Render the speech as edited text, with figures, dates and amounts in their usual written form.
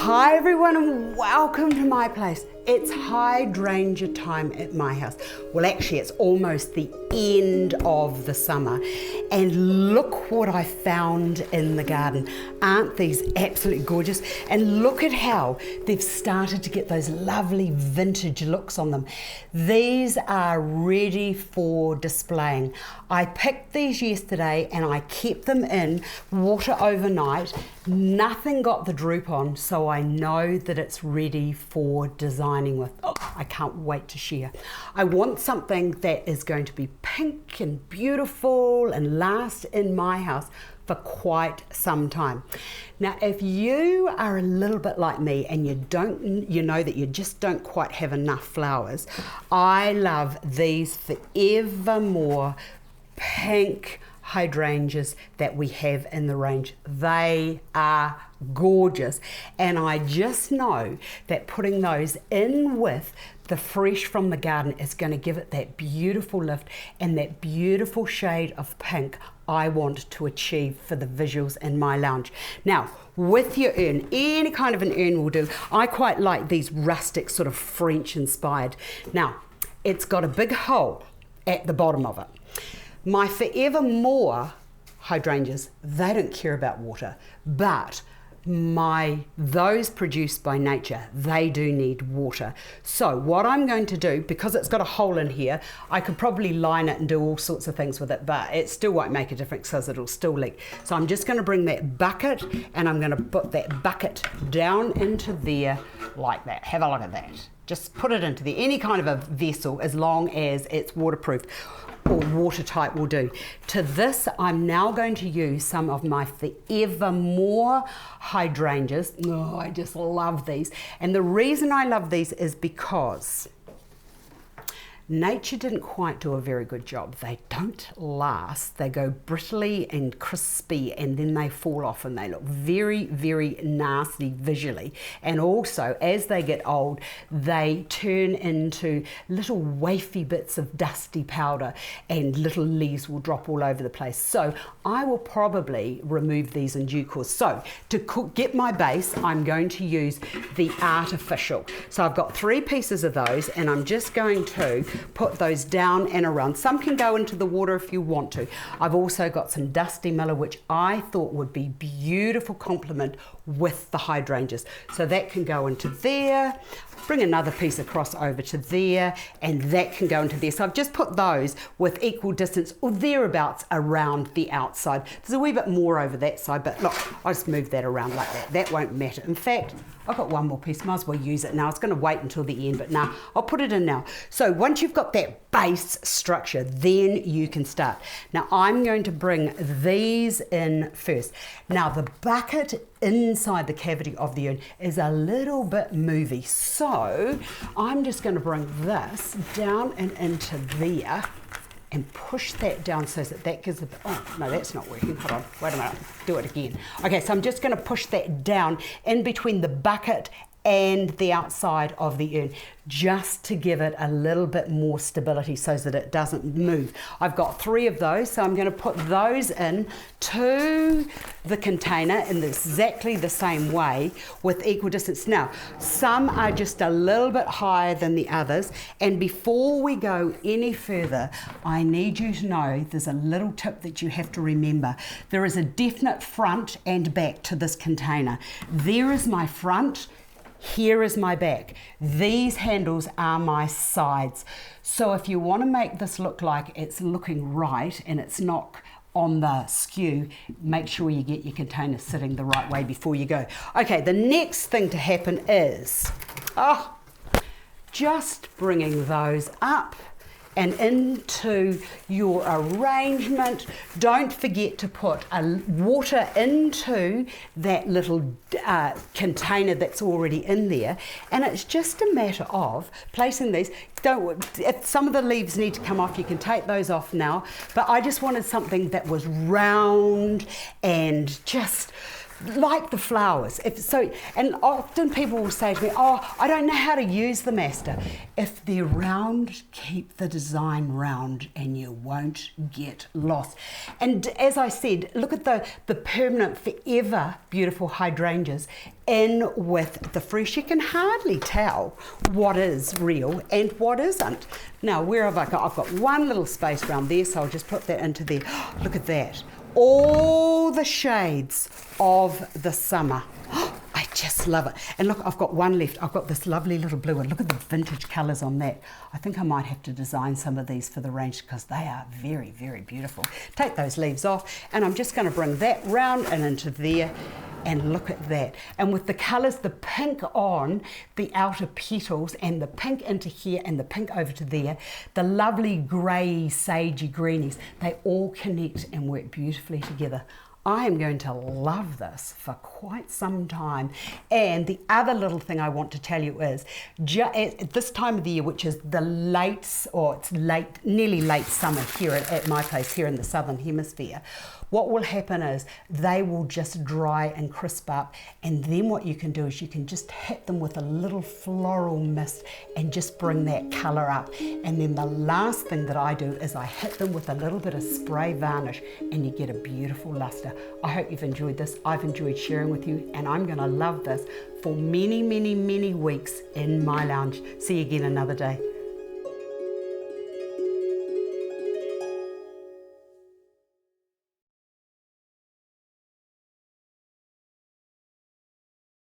Hi everyone and welcome to my place. It's hydrangea time at my house. Well, actually it's almost the end of the summer and look what I found in the garden. Aren't these absolutely gorgeous? And look at how they've started to get those lovely vintage looks on them. These are ready for displaying. I picked these yesterday and I kept them in water overnight. Nothing got the droop on, so I know that it's ready for designing with. Oh, I can't wait to share. I want something that is going to be pink and beautiful and last in my house for quite some time. Now, if you are a little bit like me and you know that you just don't quite have enough flowers, I love these forevermore pink hydrangeas that we have in the range. They are gorgeous, and I just know that putting those in with the fresh from the garden is going to give it that beautiful lift and that beautiful shade of pink I want to achieve for the visuals in my lounge. Now, with your urn, any kind of an urn will do. I quite like these rustic sort of French inspired. Now, it's got a big hole at the bottom of it. My forevermore hydrangeas, they don't care about water, but those produced by nature, they do need water. So what I'm going to do, because it's got a hole in here, I could probably line it and do all sorts of things with it, but it still won't make a difference because it'll still leak. So I'm just going to bring that bucket and I'm going to put that bucket down into there like that. Have a look at that. Just put it into there, any kind of a vessel, as long as it's waterproof or watertight will do. To this, I'm now going to use some of my forevermore hydrangeas. Oh, I just love these. And the reason I love these is because nature didn't quite do a very good job. They don't last. They go brittly and crispy and then they fall off and they look very, very nasty visually. And also, as they get old, they turn into little wafy bits of dusty powder and little leaves will drop all over the place. So I will probably remove these in due course. So to get my base, I'm going to use the artificial. So I've got 3 pieces of those and I'm just going to put those down and around. Some can go into the water if you want to. I've also got some dusty miller, which I thought would be beautiful complement with the hydrangeas. So that can go into there. Bring another piece across over to there, and that can go into there. So I've just put those with equal distance or thereabouts around the outside. There's a wee bit more over that side, but look, I'll just move that around like that. That won't matter. In fact, I've got one more piece, might as well use it now. It's going to wait until the end, but now I'll put it in now. So once you've got that base structure, then you can start. Now I'm going to bring these in first. Now the bucket inside the cavity of the urn is a little bit movie, so I'm just going to bring this down and into there and push that down so that gives a bit, oh no, that's not working, hold on, wait a minute, do it again. Okay, so I'm just going to push that down in between the bucket and the outside of the urn, just to give it a little bit more stability so that it doesn't move. I've got 3 of those, so I'm going to put those in to the container in exactly the same way with equal distance. Now, some are just a little bit higher than the others, and before we go any further, I need you to know there's a little tip that you have to remember. There is a definite front and back to this container. There is my front. Here is my back. These handles are my sides. So if you want to make this look like it's looking right and it's not on the skew, make sure you get your container sitting the right way before you go. Okay, the next thing to happen is just bringing those up and into your arrangement. Don't forget to put water into that little container that's already in there, and it's just a matter of placing these. If some of the leaves need to come off, you can take those off now, but I just wanted something that was round and just like the flowers. And often people will say to me, oh, I don't know how to use them, Astar. If they're round, keep the design round and you won't get lost. And as I said, look at the permanent, forever beautiful hydrangeas in with the fresh. You can hardly tell what is real and what isn't. Now, where have I got? I've got one little space around there, so I'll just put that into there. Look at that. All the shades of the summer. I just love it. And look, I've got one left. I've got this lovely little blue one. Look at the vintage colours on that. I think I might have to design some of these for the range because they are very, very beautiful. Take those leaves off, and I'm just going to bring that round and into there. And look at that. And with the colours, the pink on the outer petals and the pink into here and the pink over to there, the lovely grey, sagey greenies, they all connect and work beautifully together. I am going to love this for quite some time. And the other little thing I want to tell you is, at this time of the year, which is the nearly late summer here at my place here in the Southern Hemisphere, what will happen is they will just dry and crisp up, and then what you can do is you can just hit them with a little floral mist and just bring that colour up. And then the last thing that I do is I hit them with a little bit of spray varnish and you get a beautiful lustre. I hope you've enjoyed this. I've enjoyed sharing with you, and I'm going to love this for many, many, many weeks in my lounge. See you again another day.